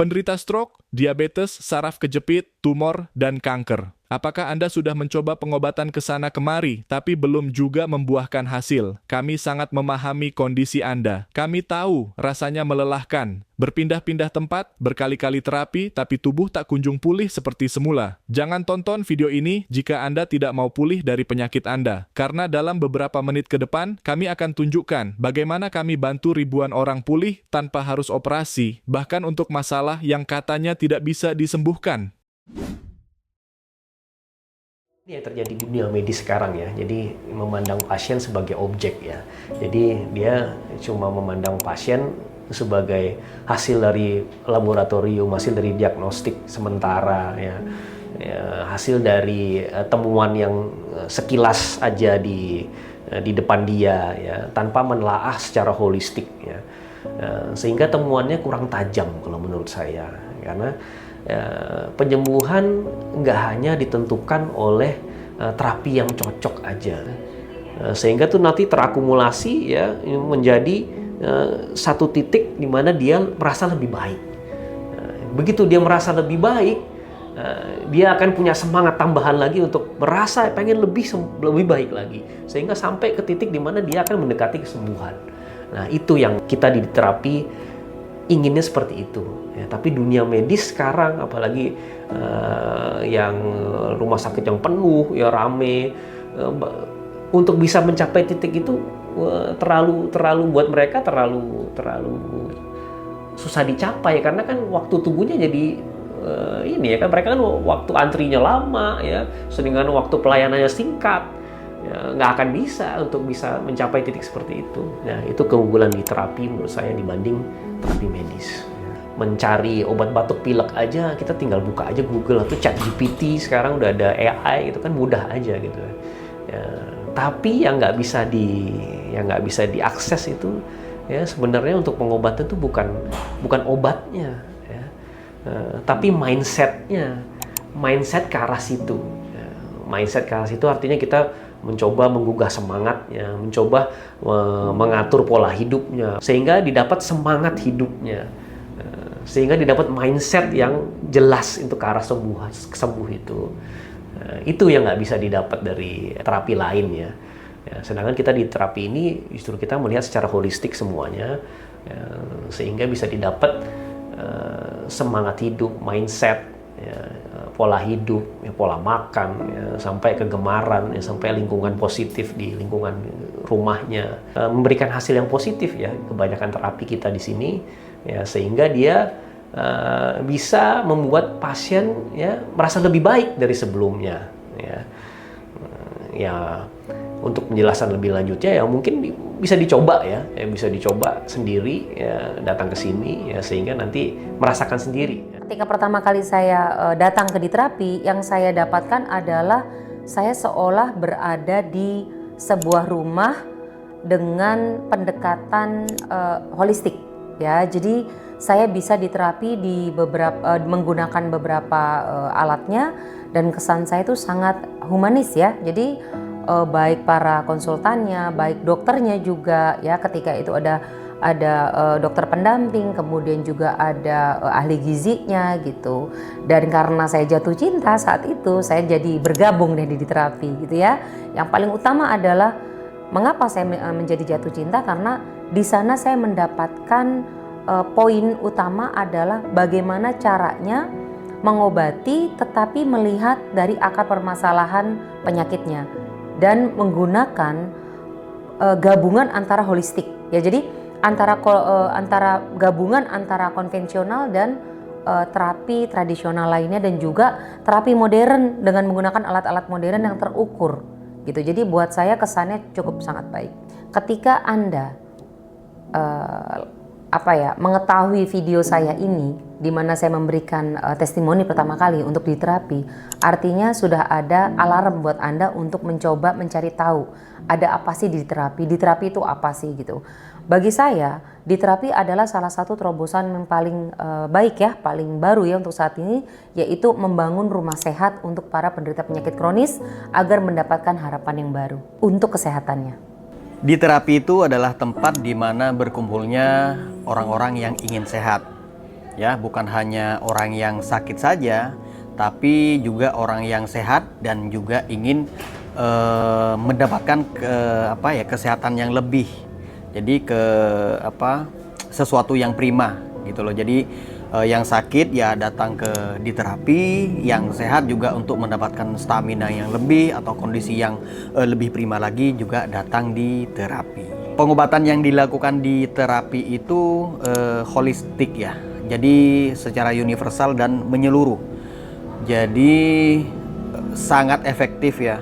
Penderita stroke, diabetes, saraf kejepit, tumor, dan kanker. Apakah Anda sudah mencoba pengobatan ke sana kemari, tapi belum juga membuahkan hasil? Kami sangat memahami kondisi Anda. Kami tahu rasanya melelahkan. Berpindah-pindah tempat, berkali-kali terapi, tapi tubuh tak kunjung pulih seperti semula. Jangan tonton video ini jika Anda tidak mau pulih dari penyakit Anda. Karena dalam beberapa menit ke depan, kami akan tunjukkan bagaimana kami bantu ribuan orang pulih tanpa harus operasi, bahkan untuk masalah yang katanya tidak bisa disembuhkan. Ini yang terjadi di dunia medis sekarang ya, jadi memandang pasien sebagai objek ya. Jadi dia cuma memandang pasien sebagai hasil dari laboratorium, hasil dari diagnostik sementara ya, hasil dari temuan yang sekilas aja di depan dia ya, tanpa menelaah secara holistik ya. Sehingga temuannya kurang tajam kalau menurut saya, karena penyembuhan nggak hanya ditentukan oleh terapi yang cocok aja, sehingga tuh nanti terakumulasi ya menjadi satu titik di mana dia merasa lebih baik. Begitu dia merasa lebih baik, dia akan punya semangat tambahan lagi untuk merasa pengen lebih baik lagi, sehingga sampai ke titik di mana dia akan mendekati kesembuhan. Nah, itu yang kita di terapi inginnya seperti itu ya. Tapi dunia medis sekarang, apalagi yang rumah sakit yang penuh ya, rame, untuk bisa mencapai titik itu terlalu buat mereka terlalu susah dicapai, karena kan waktu tubuhnya jadi ini ya kan, mereka kan waktu antrinya lama ya, sedangkan waktu pelayanannya singkat ya, nggak akan bisa untuk bisa mencapai titik seperti itu. Nah, itu keunggulan di terapi menurut saya dibanding terapi medis. Mencari obat batuk pilek aja, kita tinggal buka aja Google atau ChatGPT, sekarang udah ada AI, itu kan mudah aja gitu ya. Tapi yang nggak bisa diakses itu ya, sebenarnya untuk pengobatan itu bukan obatnya ya, tapi mindset ke arah situ ya. Mindset ke arah situ artinya kita mencoba menggugah semangatnya, mencoba mengatur pola hidupnya, sehingga didapat semangat hidupnya, sehingga didapat mindset yang jelas untuk ke arah sembuh itu. Itu yang nggak bisa didapat dari terapi lain ya. Sedangkan kita di terapi ini justru kita melihat secara holistik semuanya, sehingga bisa didapat semangat hidup, mindset, pola hidup, pola makan, sampai kegemaran, sampai lingkungan positif di lingkungan rumahnya, memberikan hasil yang positif ya. Kebanyakan terapi kita di sini ya, sehingga dia bisa membuat pasien ya merasa lebih baik dari sebelumnya ya. Untuk penjelasan lebih lanjutnya ya mungkin bisa dicoba ya, bisa dicoba sendiri ya, datang ke sini ya, sehingga nanti merasakan sendiri. Ketika pertama kali saya datang ke diterapi, yang saya dapatkan adalah saya seolah berada di sebuah rumah dengan pendekatan holistik ya. Jadi saya bisa diterapi di menggunakan beberapa alatnya, dan kesan saya itu sangat humanis ya. Jadi baik para konsultannya, baik dokternya juga ya, ketika itu ada dokter pendamping, kemudian juga ada ahli gizinya gitu. Dan karena saya jatuh cinta saat itu, saya jadi bergabung deh di terapi gitu ya. Yang paling utama adalah mengapa saya menjadi jatuh cinta, karena di sana saya mendapatkan poin utama adalah bagaimana caranya mengobati tetapi melihat dari akar permasalahan penyakitnya, dan menggunakan gabungan antara holistik ya. Jadi antara gabungan antara konvensional dan terapi tradisional lainnya, dan juga terapi modern dengan menggunakan alat-alat modern yang terukur gitu. Jadi buat saya kesannya cukup sangat baik. Ketika Anda mengetahui video saya ini, di mana saya memberikan testimoni pertama kali untuk diterapi, artinya sudah ada alarm buat Anda untuk mencoba mencari tahu ada apa sih di terapi. Di terapi itu apa sih gitu. Bagi saya, di terapi adalah salah satu terobosan yang paling baik ya, paling baru ya untuk saat ini, yaitu membangun rumah sehat untuk para penderita penyakit kronis agar mendapatkan harapan yang baru untuk kesehatannya. Di terapi itu adalah tempat di mana berkumpulnya orang-orang yang ingin sehat, ya, bukan hanya orang yang sakit saja, tapi juga orang yang sehat dan juga ingin mendapatkan kesehatan yang lebih. Jadi sesuatu yang prima gitu loh. Jadi yang sakit ya datang di terapi, yang sehat juga untuk mendapatkan stamina yang lebih atau kondisi yang lebih prima lagi juga datang di terapi. Pengobatan yang dilakukan di terapi itu holistik ya. Jadi secara universal dan menyeluruh. Jadi sangat efektif ya.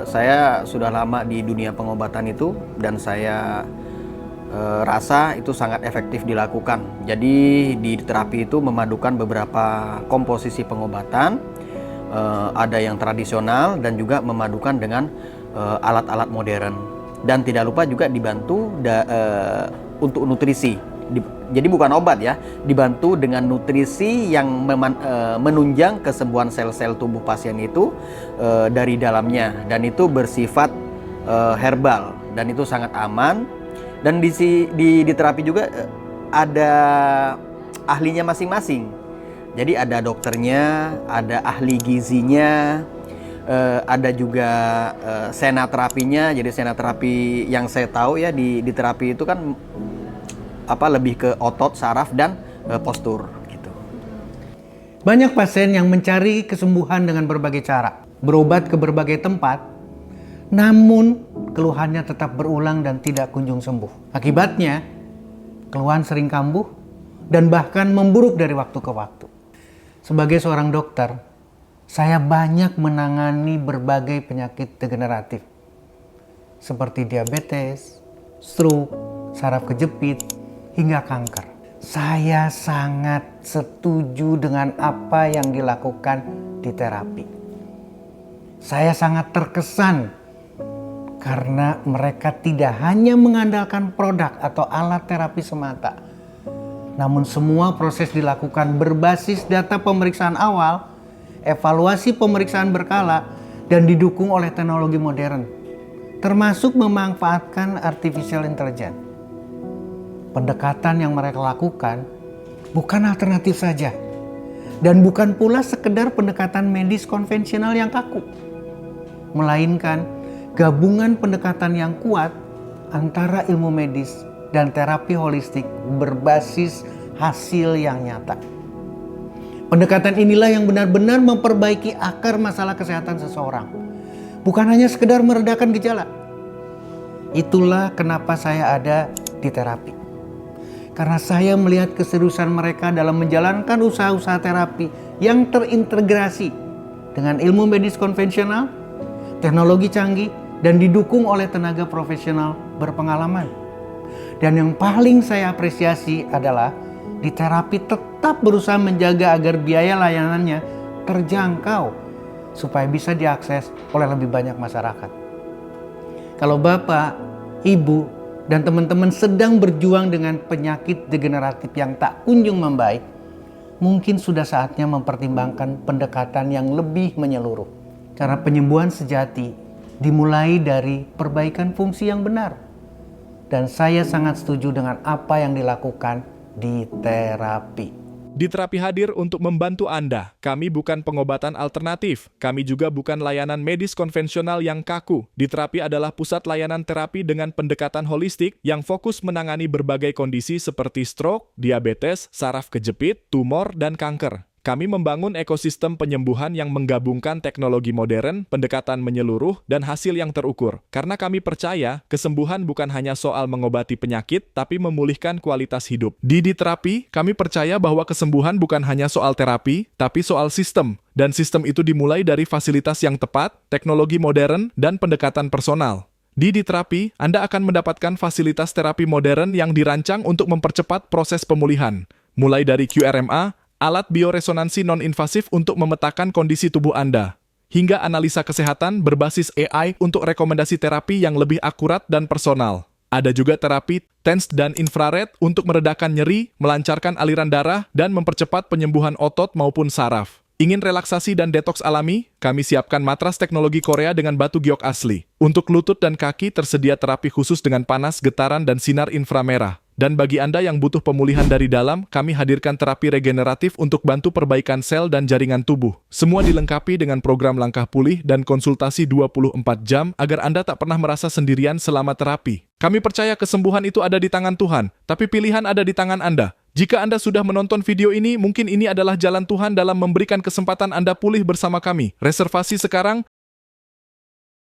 Saya sudah lama di dunia pengobatan itu dan saya rasa itu sangat efektif dilakukan. Jadi di terapi itu memadukan beberapa komposisi pengobatan, ada yang tradisional dan juga memadukan dengan alat-alat modern. Dan tidak lupa juga dibantu untuk nutrisi. Jadi bukan obat ya, dibantu dengan nutrisi yang menunjang kesembuhan sel-sel tubuh pasien itu dari dalamnya, dan itu bersifat herbal dan itu sangat aman. Dan di terapi juga ada ahlinya masing-masing. Jadi ada dokternya, ada ahli gizinya, ada juga senaterapinya. Jadi senaterapi yang saya tahu ya di terapi itu kan lebih ke otot, saraf dan postur gitu. Banyak pasien yang mencari kesembuhan dengan berbagai cara, berobat ke berbagai tempat, namun keluhannya tetap berulang dan tidak kunjung sembuh. Akibatnya, keluhan sering kambuh dan bahkan memburuk dari waktu ke waktu. Sebagai seorang dokter, saya banyak menangani berbagai penyakit degeneratif seperti diabetes, stroke, saraf kejepit, hingga kanker. Saya sangat setuju dengan apa yang dilakukan di terapi. Saya sangat terkesan karena mereka tidak hanya mengandalkan produk atau alat terapi semata, namun semua proses dilakukan berbasis data pemeriksaan awal, evaluasi pemeriksaan berkala, dan didukung oleh teknologi modern, termasuk memanfaatkan artificial intelligence. Pendekatan yang mereka lakukan bukan alternatif saja, dan bukan pula sekedar pendekatan medis konvensional yang kaku, melainkan gabungan pendekatan yang kuat antara ilmu medis dan terapi holistik berbasis hasil yang nyata. Pendekatan inilah yang benar-benar memperbaiki akar masalah kesehatan seseorang, bukan hanya sekedar meredakan gejala. Itulah kenapa saya ada di terapi. Karena saya melihat keseriusan mereka dalam menjalankan usaha-usaha terapi yang terintegrasi dengan ilmu medis konvensional, teknologi canggih, dan didukung oleh tenaga profesional berpengalaman. Dan yang paling saya apresiasi adalah di terapi tetap berusaha menjaga agar biaya layanannya terjangkau supaya bisa diakses oleh lebih banyak masyarakat. Kalau Bapak, Ibu, dan teman-teman sedang berjuang dengan penyakit degeneratif yang tak kunjung membaik, mungkin sudah saatnya mempertimbangkan pendekatan yang lebih menyeluruh. Karena penyembuhan sejati dimulai dari perbaikan fungsi yang benar. Dan saya sangat setuju dengan apa yang dilakukan di terapi. Di Terapi hadir untuk membantu Anda. Kami bukan pengobatan alternatif. Kami juga bukan layanan medis konvensional yang kaku. Di Terapi adalah pusat layanan terapi dengan pendekatan holistik yang fokus menangani berbagai kondisi seperti stroke, diabetes, saraf kejepit, tumor, dan kanker. Kami membangun ekosistem penyembuhan yang menggabungkan teknologi modern, pendekatan menyeluruh, dan hasil yang terukur. Karena kami percaya, kesembuhan bukan hanya soal mengobati penyakit, tapi memulihkan kualitas hidup. Di Terapi, kami percaya bahwa kesembuhan bukan hanya soal terapi, tapi soal sistem. Dan sistem itu dimulai dari fasilitas yang tepat, teknologi modern, dan pendekatan personal. Di Terapi, Anda akan mendapatkan fasilitas terapi modern yang dirancang untuk mempercepat proses pemulihan. Mulai dari QRMA, alat bioresonansi non-invasif untuk memetakan kondisi tubuh Anda, hingga analisa kesehatan berbasis AI untuk rekomendasi terapi yang lebih akurat dan personal. Ada juga terapi TENS dan infrared untuk meredakan nyeri, melancarkan aliran darah, dan mempercepat penyembuhan otot maupun saraf. Ingin relaksasi dan detoks alami? Kami siapkan matras teknologi Korea dengan batu giok asli. Untuk lutut dan kaki tersedia terapi khusus dengan panas, getaran, dan sinar inframerah. Dan bagi Anda yang butuh pemulihan dari dalam, kami hadirkan terapi regeneratif untuk bantu perbaikan sel dan jaringan tubuh. Semua dilengkapi dengan program langkah pulih dan konsultasi 24 jam agar Anda tak pernah merasa sendirian selama terapi. Kami percaya kesembuhan itu ada di tangan Tuhan, tapi pilihan ada di tangan Anda. Jika Anda sudah menonton video ini, mungkin ini adalah jalan Tuhan dalam memberikan kesempatan Anda pulih bersama kami. Reservasi sekarang